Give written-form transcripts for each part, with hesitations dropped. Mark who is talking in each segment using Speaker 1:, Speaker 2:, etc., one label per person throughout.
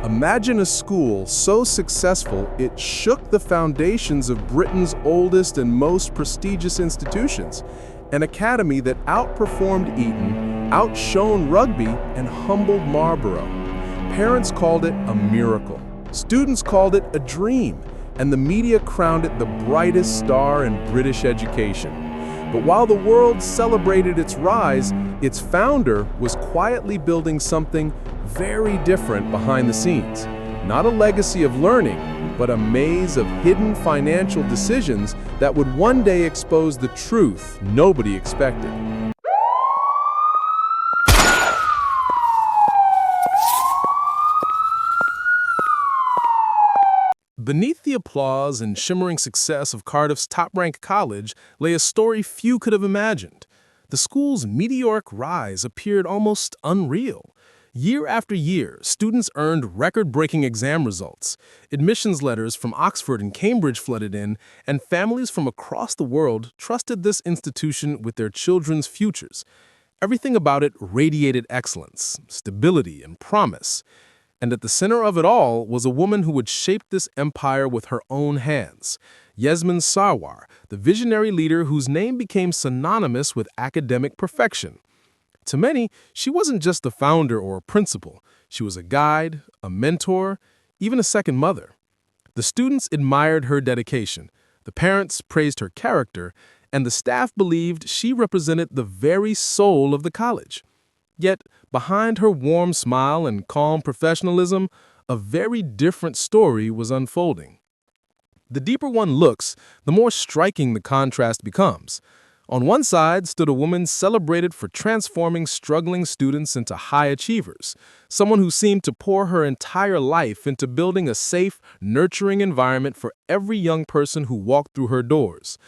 Speaker 1: Imagine a school so successful it shook the foundations of Britain's oldest and most prestigious institutions, an academy that outperformed Eton, outshone rugby, and humbled Marlborough. Parents called it a miracle, students called it a dream, and the media crowned it the brightest star in British education. But while the world celebrated its rise, its founder was quietly building something very different behind the scenes. Not a legacy of learning, but a maze of hidden financial decisions that would one day expose the truth nobody expected. Beneath the applause and shimmering success of Cardiff's top-ranked college lay a story few could have imagined. The school's meteoric rise appeared almost unreal. Year after year, students earned record-breaking exam results. Admissions letters from Oxford and Cambridge flooded in, and families from across the world trusted this institution with their children's futures. Everything about it radiated excellence, stability, and promise. And at the center of it all was a woman who would shape this empire with her own hands. Yasmin Sarwar, the visionary leader whose name became synonymous with academic perfection. To many, she wasn't just the founder or a principal. She was a guide, a mentor, even a second mother. The students admired her dedication, the parents praised her character, and the staff believed she represented the very soul of the college. Yet, behind her warm smile and calm professionalism, a very different story was unfolding. The deeper one looks, the more striking the contrast becomes. On one side stood a woman celebrated for transforming struggling students into high achievers, someone who seemed to pour her entire life into building a safe, nurturing environment for every young person who walked through her doors.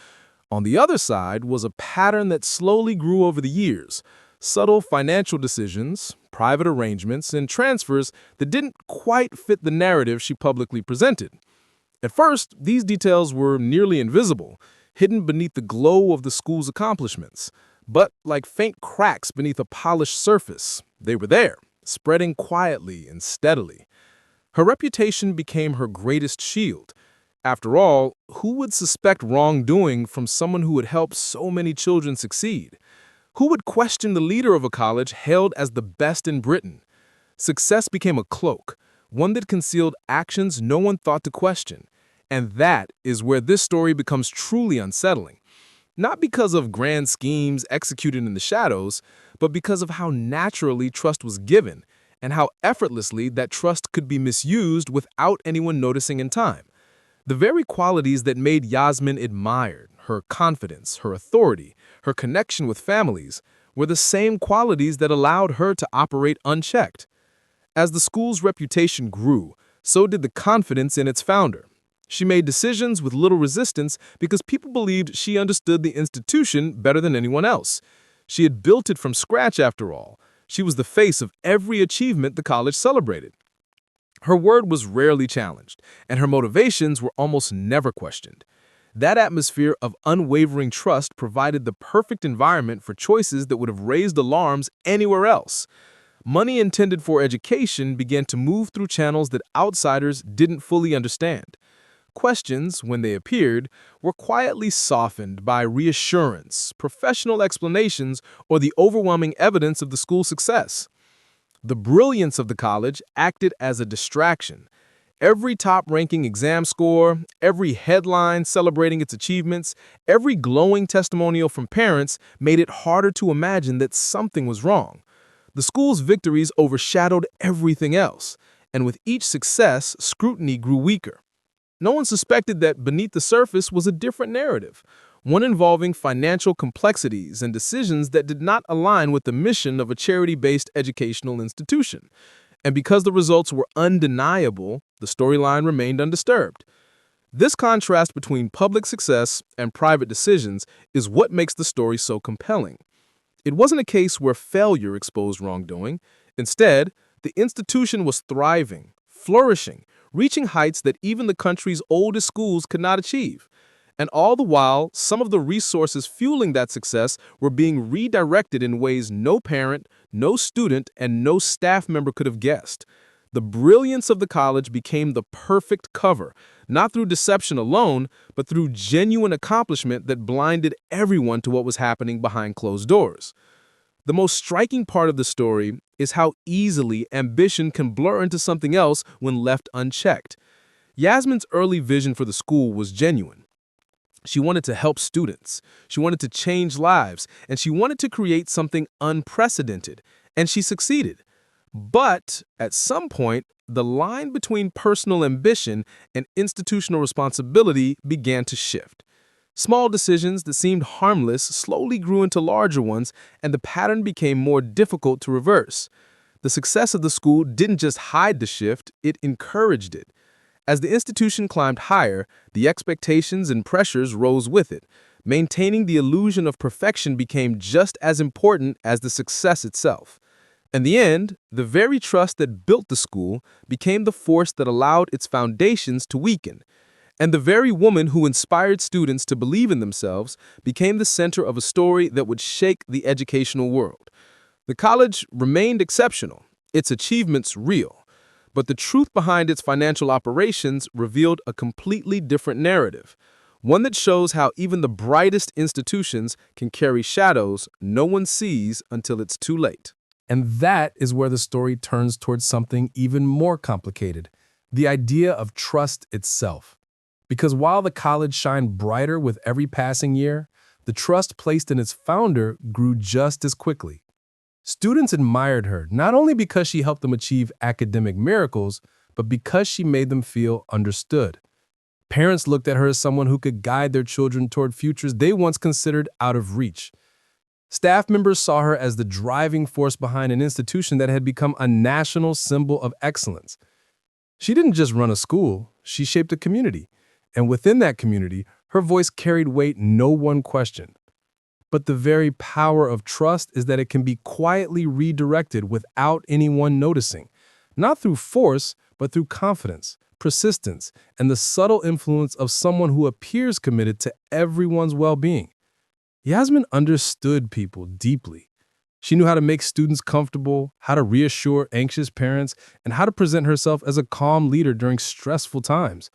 Speaker 1: On the other side was a pattern that slowly grew over the years. Subtle financial decisions, private arrangements, and transfers that didn't quite fit the narrative she publicly presented. At first, these details were nearly invisible, hidden beneath the glow of the school's accomplishments. But like faint cracks beneath a polished surface, they were there, spreading quietly and steadily. Her reputation became her greatest shield. After all, who would suspect wrongdoing from someone who had helped so many children succeed? Who would question the leader of a college hailed as the best in Britain? Success became a cloak, one that concealed actions no one thought to question. And that is where this story becomes truly unsettling. Not because of grand schemes executed in the shadows, but because of how naturally trust was given and how effortlessly that trust could be misused without anyone noticing in time. The very qualities that made Yasmin admired, her confidence, her authority, her connection with families, were the same qualities that allowed her to operate unchecked. As the school's reputation grew, so did the confidence in its founder. She made decisions with little resistance because people believed she understood the institution better than anyone else. She had built it from scratch after all. She was the face of every achievement the college celebrated. Her word was rarely challenged, and her motivations were almost never questioned. That atmosphere of unwavering trust provided the perfect environment for choices that would have raised alarms anywhere else. Money intended for education began to move through channels that outsiders didn't fully understand. Questions, when they appeared, were quietly softened by reassurance, professional explanations, or the overwhelming evidence of the school's success. The brilliance of the college acted as a distraction. Every top-ranking exam score, every headline celebrating its achievements, every glowing testimonial from parents made it harder to imagine that something was wrong. The school's victories overshadowed everything else, and with each success, scrutiny grew weaker. No one suspected that beneath the surface was a different narrative, one involving financial complexities and decisions that did not align with the mission of a charity-based educational institution. And because the results were undeniable, the storyline remained undisturbed. This contrast between public success and private decisions is what makes the story so compelling. It wasn't a case where failure exposed wrongdoing. Instead, the institution was thriving, flourishing, reaching heights that even the country's oldest schools could not achieve. And all the while, some of the resources fueling that success were being redirected in ways no parent, no student, and no staff member could have guessed. The brilliance of the college became the perfect cover, not through deception alone, but through genuine accomplishment that blinded everyone to what was happening behind closed doors. The most striking part of the story is how easily ambition can blur into something else when left unchecked. Yasmin's early vision for the school was genuine. She wanted to help students, she wanted to change lives, and she wanted to create something unprecedented, and she succeeded. But at some point, the line between personal ambition and institutional responsibility began to shift. Small decisions that seemed harmless slowly grew into larger ones, and the pattern became more difficult to reverse. The success of the school didn't just hide the shift, it encouraged it. As the institution climbed higher, the expectations and pressures rose with it. Maintaining the illusion of perfection became just as important as the success itself. In the end, the very trust that built the school became the force that allowed its foundations to weaken. And the very woman who inspired students to believe in themselves became the center of a story that would shake the educational world. The college remained exceptional, its achievements real. But the truth behind its financial operations revealed a completely different narrative, one that shows how even the brightest institutions can carry shadows no one sees until it's too late.
Speaker 2: And that is where the story turns towards something even more complicated, the idea of trust itself. Because while the college shined brighter with every passing year, the trust placed in its founder grew just as quickly. Students admired her not only because she helped them achieve academic miracles, but because she made them feel understood. Parents looked at her as someone who could guide their children toward futures they once considered out of reach. Staff members saw her as the driving force behind an institution that had become a national symbol of excellence. She didn't just run a school, she shaped a community. And within that community, her voice carried weight no one questioned. But the very power of trust is that it can be quietly redirected without anyone noticing, not through force, but through confidence, persistence, and the subtle influence of someone who appears committed to everyone's well-being. Yasmin understood people deeply. She knew how to make students comfortable, how to reassure anxious parents, and how to present herself as a calm leader during stressful times.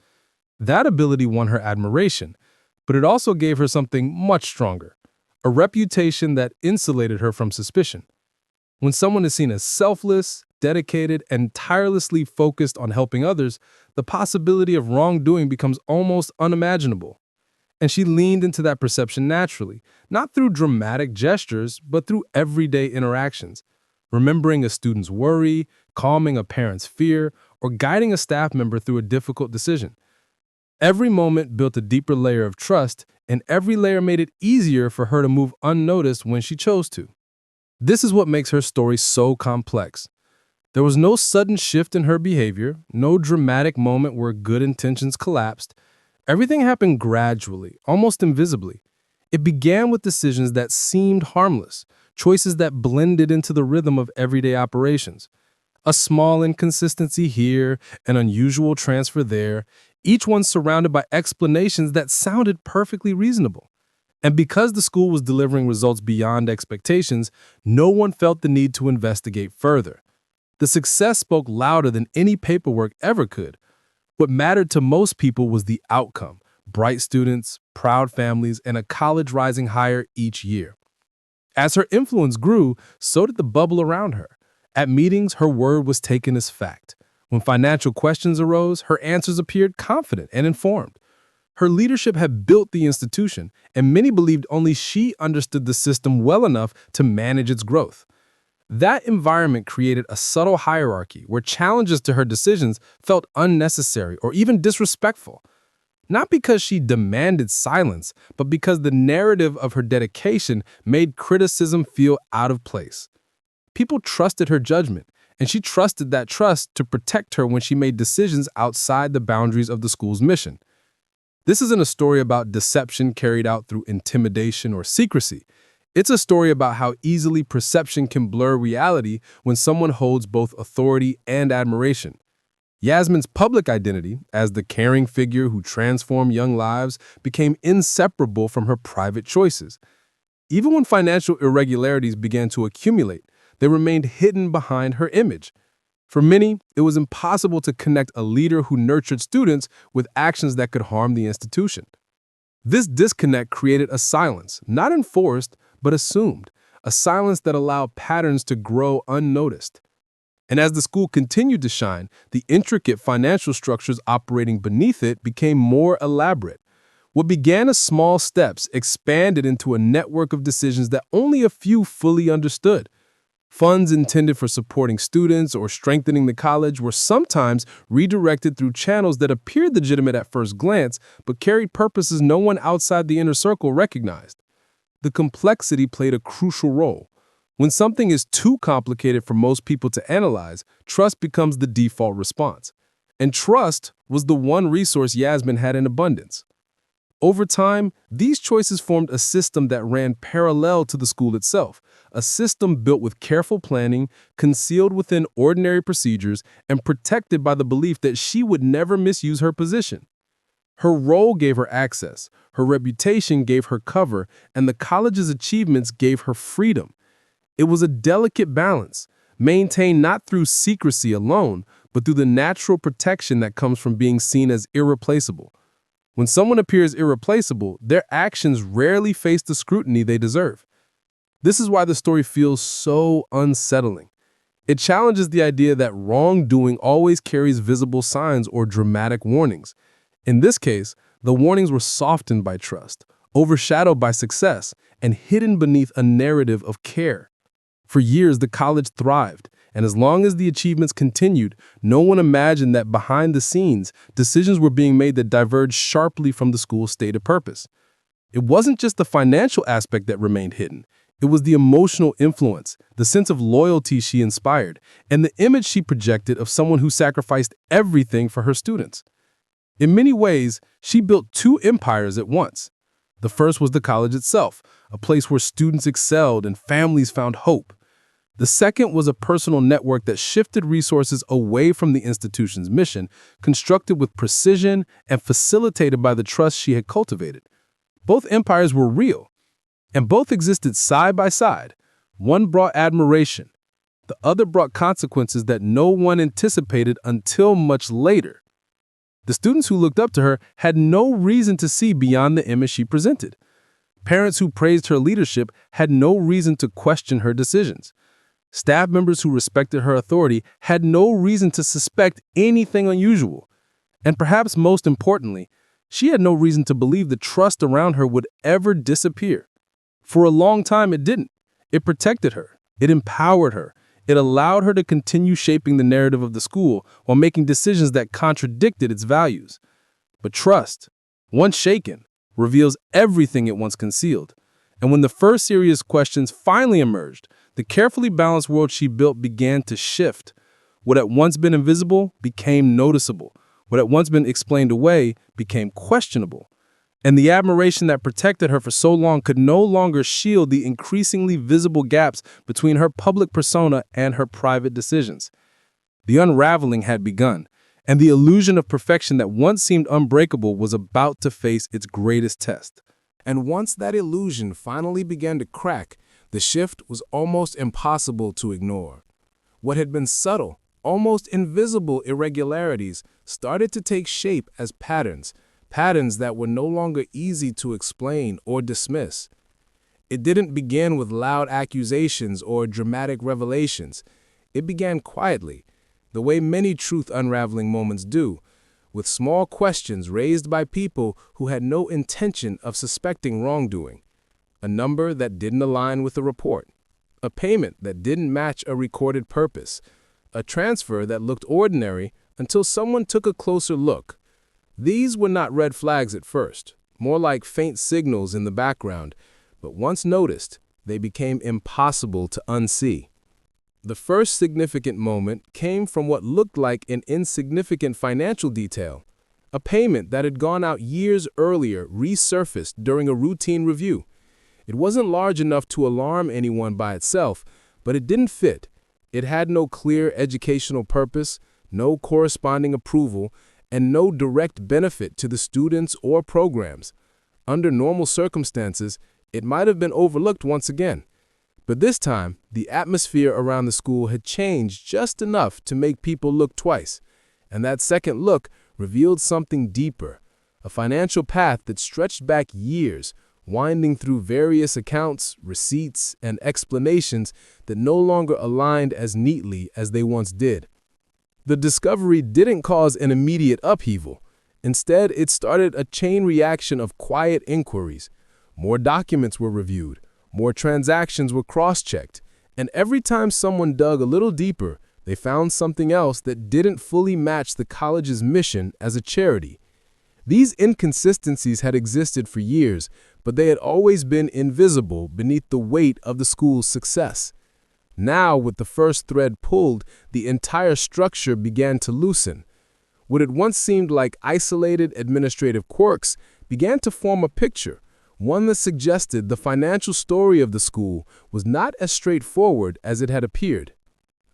Speaker 2: That ability won her admiration, but it also gave her something much stronger. A reputation that insulated her from suspicion. When someone is seen as selfless, dedicated, and tirelessly focused on helping others, the possibility of wrongdoing becomes almost unimaginable. And she leaned into that perception naturally, not through dramatic gestures, but through everyday interactions. Remembering a student's worry, calming a parent's fear, or guiding a staff member through a difficult decision. Every moment built a deeper layer of trust, and every layer made it easier for her to move unnoticed when she chose to. This is what makes her story so complex. There was no sudden shift in her behavior, no dramatic moment where good intentions collapsed. Everything happened gradually, almost invisibly. It began with decisions that seemed harmless, choices that blended into the rhythm of everyday operations. A small inconsistency here, an unusual transfer there, each one surrounded by explanations that sounded perfectly reasonable. And because the school was delivering results beyond expectations, no one felt the need to investigate further. The success spoke louder than any paperwork ever could. What mattered to most people was the outcome: bright students, proud families, and a college rising higher each year. As her influence grew, so did the bubble around her. At meetings, her word was taken as fact. When financial questions arose, her answers appeared confident and informed. Her leadership had built the institution, and many believed only she understood the system well enough to manage its growth. That environment created a subtle hierarchy where challenges to her decisions felt unnecessary or even disrespectful. Not because she demanded silence, but because the narrative of her dedication made criticism feel out of place. People trusted her judgment, and she trusted that trust to protect her when she made decisions outside the boundaries of the school's mission. This isn't a story about deception carried out through intimidation or secrecy. It's a story about how easily perception can blur reality when someone holds both authority and admiration. Yasmin's public identity, as the caring figure who transformed young lives, became inseparable from her private choices. Even when financial irregularities began to accumulate, they remained hidden behind her image. For many, it was impossible to connect a leader who nurtured students with actions that could harm the institution. This disconnect created a silence, not enforced, but assumed, a silence that allowed patterns to grow unnoticed. And as the school continued to shine, the intricate financial structures operating beneath it became more elaborate. What began as small steps expanded into a network of decisions that only a few fully understood. Funds intended for supporting students or strengthening the college were sometimes redirected through channels that appeared legitimate at first glance, but carried purposes no one outside the inner circle recognized. The complexity played a crucial role. When something is too complicated for most people to analyze, trust becomes the default response. And trust was the one resource Yasmin had in abundance. Over time, these choices formed a system that ran parallel to the school itself, a system built with careful planning, concealed within ordinary procedures, and protected by the belief that she would never misuse her position. Her role gave her access, her reputation gave her cover, and the college's achievements gave her freedom. It was a delicate balance, maintained not through secrecy alone, but through the natural protection that comes from being seen as irreplaceable. When someone appears irreplaceable, their actions rarely face the scrutiny they deserve. This is why the story feels so unsettling. It challenges the idea that wrongdoing always carries visible signs or dramatic warnings. In this case, the warnings were softened by trust, overshadowed by success, and hidden beneath a narrative of care. For years, the college thrived, and as long as the achievements continued, no one imagined that behind the scenes, decisions were being made that diverged sharply from the school's stated purpose. It wasn't just the financial aspect that remained hidden. It was the emotional influence, the sense of loyalty she inspired, and the image she projected of someone who sacrificed everything for her students. In many ways, she built two empires at once. The first was the college itself, a place where students excelled and families found hope. The second was a personal network that shifted resources away from the institution's mission, constructed with precision and facilitated by the trust she had cultivated. Both empires were real, and both existed side by side. One brought admiration. The other brought consequences that no one anticipated until much later. The students who looked up to her had no reason to see beyond the image she presented. Parents who praised her leadership had no reason to question her decisions. Staff members who respected her authority had no reason to suspect anything unusual. And perhaps most importantly, she had no reason to believe the trust around her would ever disappear. For a long time, it didn't. It protected her. It empowered her. It allowed her to continue shaping the narrative of the school while making decisions that contradicted its values. But trust, once shaken, reveals everything it once concealed. And when the first serious questions finally emerged, the carefully balanced world she built began to shift. What had once been invisible became noticeable. What had once been explained away became questionable. And the admiration that protected her for so long could no longer shield the increasingly visible gaps between her public persona and her private decisions. The unraveling had begun, and the illusion of perfection that once seemed unbreakable was about to face its greatest test. And once that illusion finally began to crack, the shift was almost impossible to ignore. What had been subtle, almost invisible irregularities started to take shape as patterns that were no longer easy to explain or dismiss. It didn't begin with loud accusations or dramatic revelations. It began quietly, the way many truth-unraveling moments do, with small questions raised by people who had no intention of suspecting wrongdoing. A number that didn't align with a report, a payment that didn't match a recorded purpose, a transfer that looked ordinary until someone took a closer look. These were not red flags at first, more like faint signals in the background, but once noticed, they became impossible to unsee. The first significant moment came from what looked like an insignificant financial detail. A payment that had gone out years earlier resurfaced during a routine review. It wasn't large enough to alarm anyone by itself, but it didn't fit. It had no clear educational purpose, no corresponding approval, and no direct benefit to the students or programs. Under normal circumstances, it might have been overlooked once again.
Speaker 1: But this time, the atmosphere around the school had changed just enough to make people look twice. And that second look revealed something deeper, a financial path that stretched back years, winding through various accounts, receipts, and explanations that no longer aligned as neatly as they once did. The discovery didn't cause an immediate upheaval. Instead, it started a chain reaction of quiet inquiries. More documents were reviewed, more transactions were cross-checked, and every time someone dug a little deeper, they found something else that didn't fully match the college's mission as a charity. These inconsistencies had existed for years, but they had always been invisible beneath the weight of the school's success. Now, with the first thread pulled, the entire structure began to loosen. What had once seemed like isolated administrative quirks began to form a picture, one that suggested the financial story of the school was not as straightforward as it had appeared.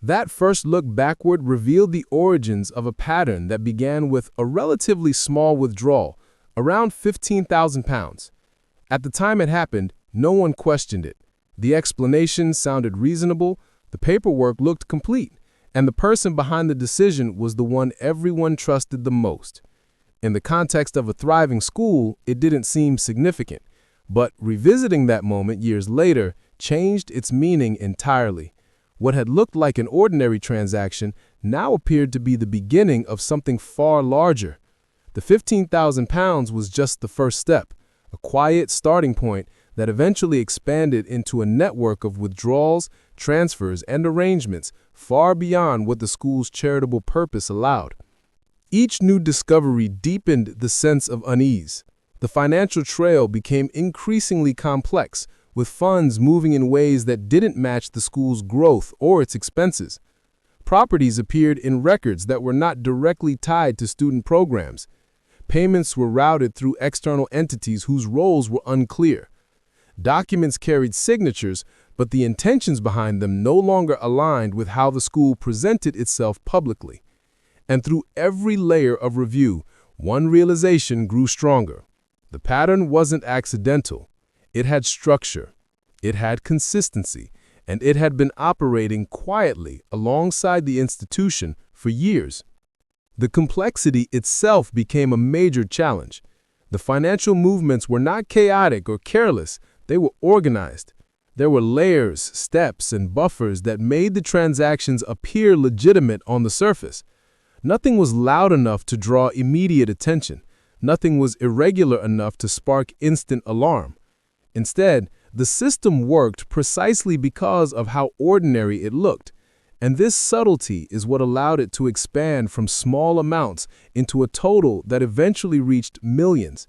Speaker 1: That first look backward revealed the origins of a pattern that began with a relatively small withdrawal, around £15,000. At the time it happened, no one questioned it. The explanation sounded reasonable, the paperwork looked complete, and the person behind the decision was the one everyone trusted the most. In the context of a thriving school, it didn't seem significant, but revisiting that moment years later changed its meaning entirely. What had looked like an ordinary transaction now appeared to be the beginning of something far larger. The £15,000 was just the first step, a quiet starting point that eventually expanded into a network of withdrawals, transfers, and arrangements far beyond what the school's charitable purpose allowed. Each new discovery deepened the sense of unease. The financial trail became increasingly complex, with funds moving in ways that didn't match the school's growth or its expenses. Properties appeared in records that were not directly tied to student programs. Payments were routed through external entities whose roles were unclear. Documents carried signatures, but the intentions behind them no longer aligned with how the school presented itself publicly. And through every layer of review, one realization grew stronger. The pattern wasn't accidental. It had structure, it had consistency, and it had been operating quietly alongside the institution for years. The complexity itself became a major challenge. The financial movements were not chaotic or careless. They were organized. There were layers, steps, and buffers that made the transactions appear legitimate on the surface. Nothing was loud enough to draw immediate attention. Nothing was irregular enough to spark instant alarm. Instead, the system worked precisely because of how ordinary it looked. And this subtlety is what allowed it to expand from small amounts into a total that eventually reached millions.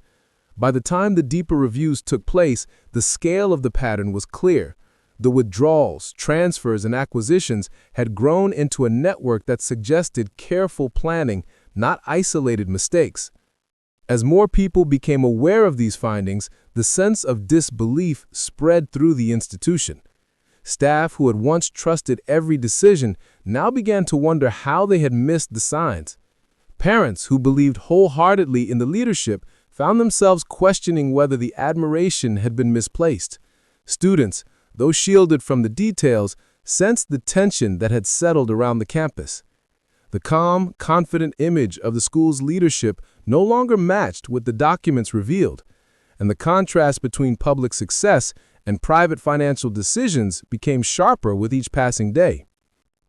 Speaker 1: By the time the deeper reviews took place, the scale of the pattern was clear. The withdrawals, transfers, and acquisitions had grown into a network that suggested careful planning, not isolated mistakes. As more people became aware of these findings, the sense of disbelief spread through the institution. Staff who had once trusted every decision now began to wonder how they had missed the signs. Parents who believed wholeheartedly in the leadership found themselves questioning whether the admiration had been misplaced. Students, though shielded from the details, sensed the tension that had settled around the campus. The calm, confident image of the school's leadership no longer matched what the documents revealed, and the contrast between public success and private financial decisions became sharper with each passing day.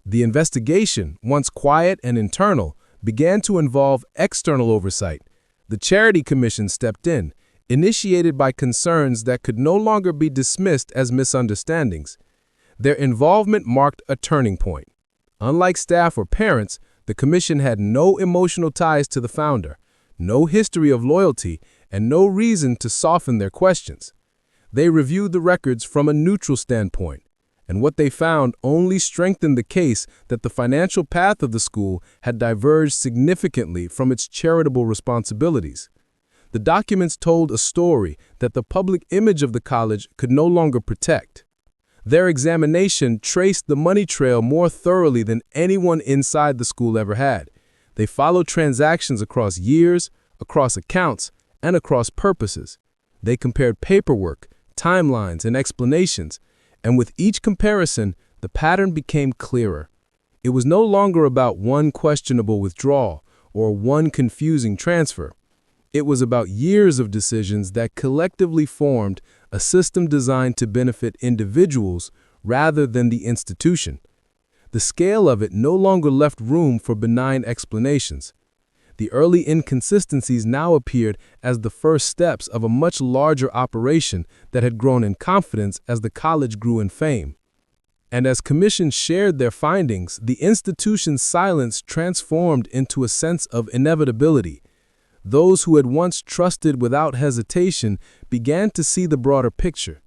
Speaker 1: The investigation, once quiet and internal, began to involve external oversight. The Charity Commission stepped in, initiated by concerns that could no longer be dismissed as misunderstandings. Their involvement marked a turning point. Unlike staff or parents, the commission had no emotional ties to the founder, no history of loyalty, and no reason to soften their questions. They reviewed the records from a neutral standpoint, and what they found only strengthened the case that the financial path of the school had diverged significantly from its charitable responsibilities. The documents told a story that the public image of the college could no longer protect. Their examination traced the money trail more thoroughly than anyone inside the school ever had. They followed transactions across years, across accounts, and across purposes. They compared paperwork, timelines, and explanations,
Speaker 2: And with each comparison, the pattern became clearer. It was no longer about one questionable withdrawal or one confusing transfer. It was about years of decisions that collectively formed a system designed to benefit individuals rather than the institution. The scale of it no longer left room for benign explanations. The early inconsistencies now appeared as the first steps of a much larger operation that had grown in confidence as the college grew in fame. And as commissions shared their findings, the institution's silence transformed into a sense of inevitability. Those who had once trusted without hesitation began to see the broader picture.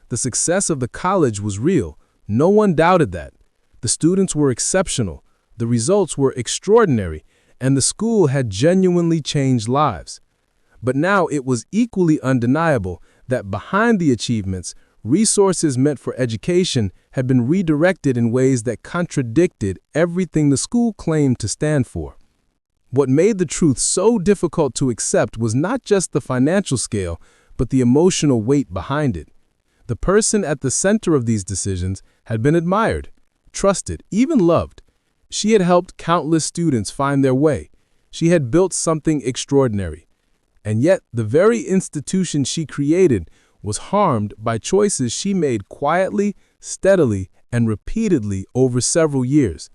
Speaker 2: The success of the college was real. No one doubted that. The students were exceptional, the results were extraordinary, and the school had genuinely changed lives. But now it was equally undeniable that behind the achievements, resources meant for education had been redirected in ways that contradicted everything the school claimed to stand for. What made the truth so difficult to accept was not just the financial scale, but the emotional weight behind it. The person at the center of these decisions had been admired, trusted, even loved. She had helped countless students find their way. She had built something extraordinary. And yet, the very institution she created was harmed by choices she made quietly, steadily, and repeatedly over several years.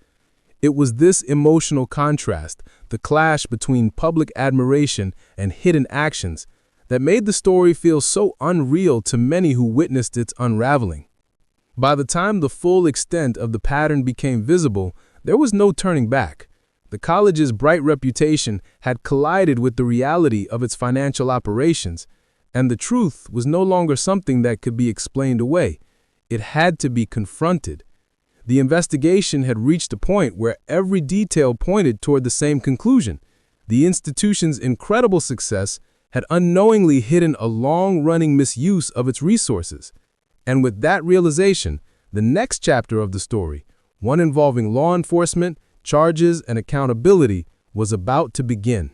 Speaker 2: It was this emotional contrast, the clash between public admiration and hidden actions, that made the story feel so unreal to many who witnessed its unraveling. By the time the full extent of the pattern became visible, there was no turning back. The college's bright reputation had collided with the reality of its financial operations, and the truth was no longer something that could be explained away. It had to be confronted. The investigation had reached a point where every detail pointed toward the same conclusion. The institution's incredible success had unknowingly hidden a long-running misuse of its resources. And with that realization, the next chapter of the story, one involving law enforcement, charges, and accountability, was about to begin.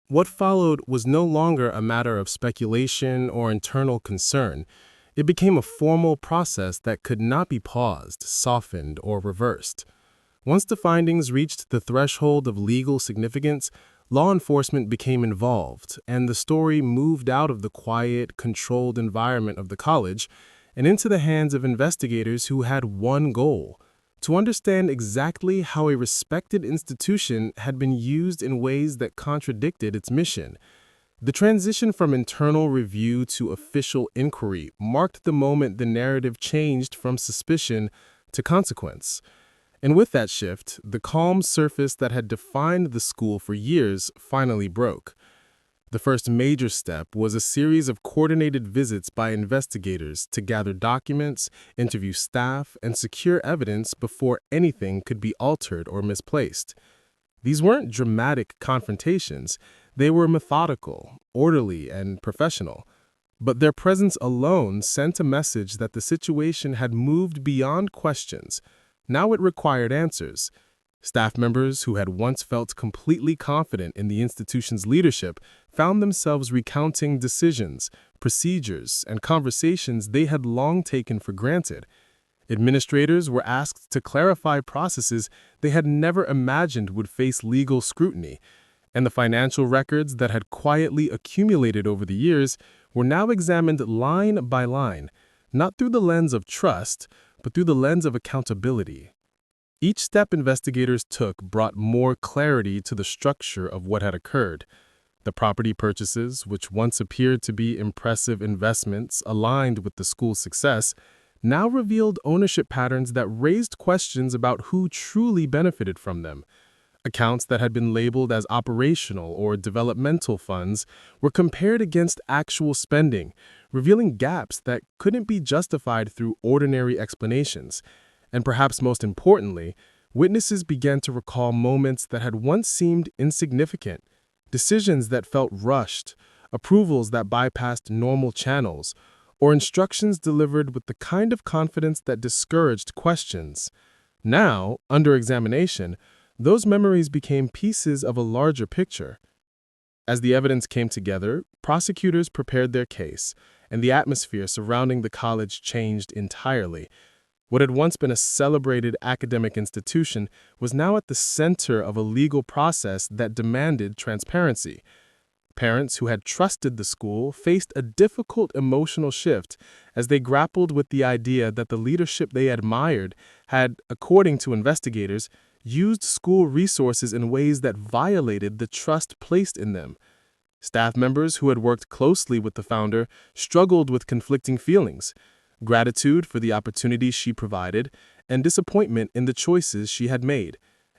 Speaker 1: What followed was no longer a matter of speculation or internal concern. It became a formal process that could not be paused, softened, or reversed. Once the findings reached the threshold of legal significance, law enforcement became involved, and the story moved out of the quiet, controlled environment of the college and into the hands of investigators who had one goal: to understand exactly how a respected institution had been used in ways that contradicted its mission. The transition from internal review to official inquiry marked the moment the narrative changed from suspicion to consequence. And with that shift, the calm surface that had defined the school for years finally broke. The first major step was a series of coordinated visits by investigators to gather documents, interview staff, and secure evidence before anything could be altered or misplaced. These weren't dramatic confrontations. They were methodical, orderly, and professional. But their presence alone sent a message that the situation had moved beyond questions. Now it required answers. Staff members who had once felt completely confident in the institution's leadership found themselves recounting decisions, procedures, and conversations they had long taken for granted. Administrators were asked to clarify processes they had never imagined would face legal scrutiny, and the financial records that had quietly accumulated over the years were now examined line by line, not through the lens of trust, but through the lens of accountability. Each step investigators took brought more clarity to the structure of what had occurred. The property purchases, which once appeared to be impressive investments aligned with the school's success, now revealed ownership patterns that raised questions about who truly benefited from them. Accounts that had been labeled as operational or developmental funds were compared against actual spending, revealing gaps that couldn't be justified through ordinary explanations. And perhaps most importantly, witnesses began to recall moments that had once seemed insignificant, decisions that felt rushed, approvals that bypassed normal channels, or instructions delivered with the kind of confidence that discouraged questions. Now, under examination, those memories became pieces of a larger picture. As the evidence came together, prosecutors prepared their case, and the atmosphere surrounding the college changed entirely. What had once been a celebrated academic institution was now at the center of a legal process that demanded transparency. Parents who had trusted the school faced a difficult emotional shift as they grappled with the idea that the leadership they admired had, according to investigators, used school resources in ways that violated the trust placed in them. Staff members who had worked closely with the founder struggled with conflicting feelings: gratitude for the opportunities she provided, and disappointment in the choices she had made.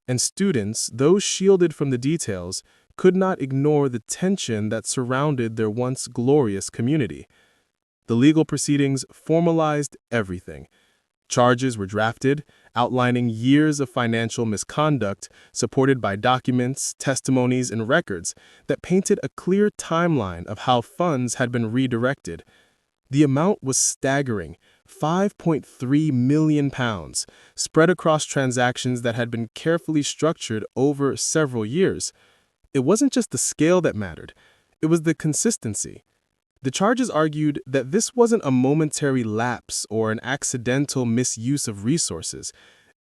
Speaker 1: And students, though shielded from the details, could not ignore the tension that surrounded their once glorious community. The legal proceedings formalized everything. Charges were drafted, outlining years of financial misconduct, supported by documents, testimonies, and records that painted a clear timeline of how funds had been redirected. The amount was staggering: £5.3 million, spread across transactions that had been carefully structured over several years. It wasn't just the scale that mattered, it was the consistency. The charges argued that this wasn't a momentary lapse or an accidental misuse of resources.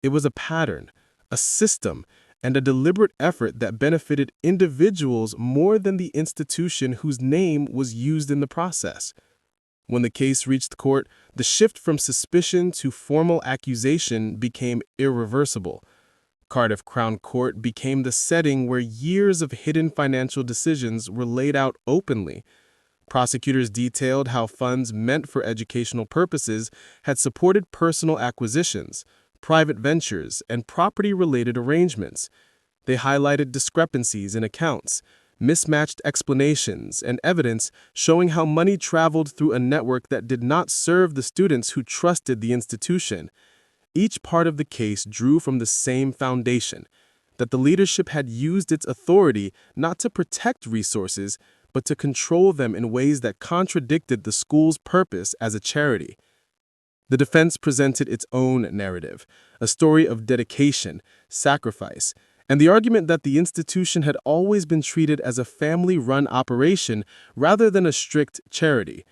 Speaker 1: It was a pattern, a system, and a deliberate effort that benefited individuals more than the institution whose name was used in the process. When the case reached court, the shift from suspicion to formal accusation became irreversible. Cardiff Crown Court became the setting where years of hidden financial decisions were laid out openly. Prosecutors detailed how funds meant for educational purposes had supported personal acquisitions, private ventures, and property-related arrangements. They highlighted discrepancies in accounts, mismatched explanations, and evidence showing how money traveled through a network that did not serve the students who trusted the institution. Each part of the case drew from the same foundation: that the leadership had used its authority not to protect resources, but to control them in ways that contradicted the school's purpose as a charity. The defense presented its own narrative, a story of dedication, sacrifice, and the argument that the institution had always been treated as a family-run operation rather than a strict charity.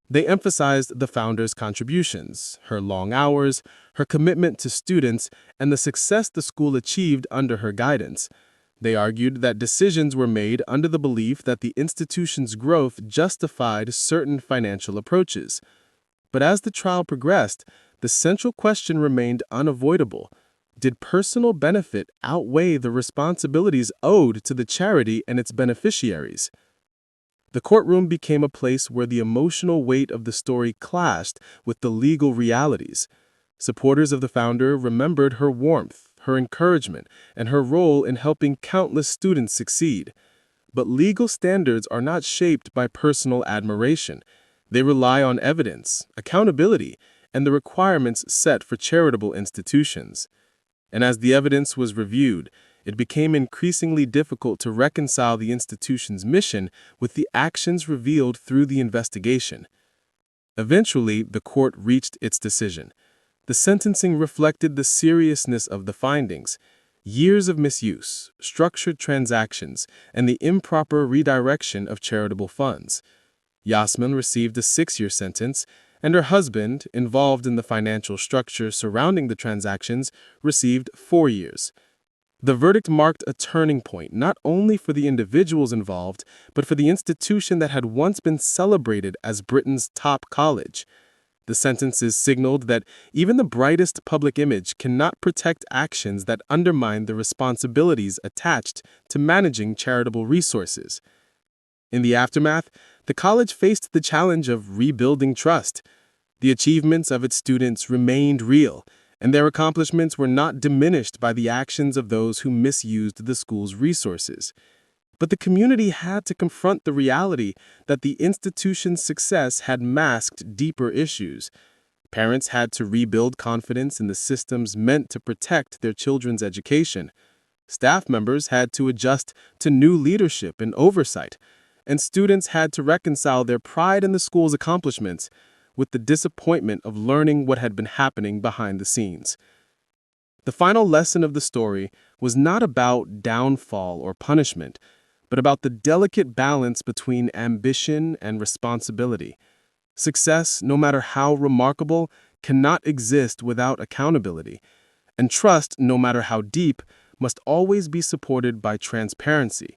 Speaker 1: They emphasized the founder's contributions, her long hours, her commitment to students, and the success the school achieved under her guidance. They argued that decisions were made under the belief that the institution's growth justified certain financial approaches. But as the trial progressed, the central question remained unavoidable: did personal benefit outweigh the responsibilities owed to the charity and its beneficiaries? The courtroom became a place where the emotional weight of the story clashed with the legal realities. Supporters of the founder remembered her warmth, her encouragement, and her role in helping countless students succeed. But legal standards are not shaped by personal admiration. They rely on evidence, accountability, and the requirements set for charitable institutions. And as the evidence was reviewed, it became increasingly difficult to reconcile the institution's mission with the actions revealed through the investigation. Eventually, the court reached its decision. The sentencing reflected the seriousness of the findings: years of misuse, structured transactions, and the improper redirection of charitable funds. Yasmin received a 6-year sentence, and her husband, involved in the financial structure surrounding the transactions, received 4 years. The verdict marked a turning point not only for the individuals involved, but for the institution that had once been celebrated as Britain's top college. The sentences signaled that even the brightest public image cannot protect actions that undermine the responsibilities attached to managing charitable resources. In the aftermath, the college faced the challenge of rebuilding trust. The achievements of its students remained real, and their accomplishments were not diminished by the actions of those who misused the school's resources. But the community had to confront the reality that the institution's success had masked deeper issues. Parents had to rebuild confidence in the systems meant to protect their children's education. Staff members had to adjust to new leadership and oversight, and students had to reconcile their pride in the school's accomplishments with the disappointment of learning what had been happening behind the scenes. The final lesson of the story was not about downfall or punishment, but about the delicate balance between ambition and responsibility. Success, no matter how remarkable, cannot exist without accountability. And trust, no matter how deep, must always be supported by transparency.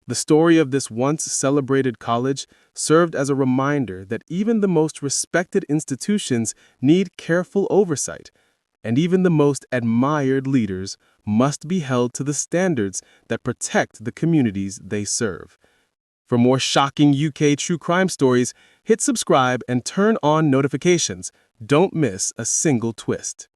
Speaker 1: The story of this once celebrated college served as a reminder that even the most respected institutions need careful oversight, and even the most admired leaders must be held to the standards that protect the communities they serve. For more shocking UK true crime stories, hit subscribe and turn on notifications. Don't miss a single twist.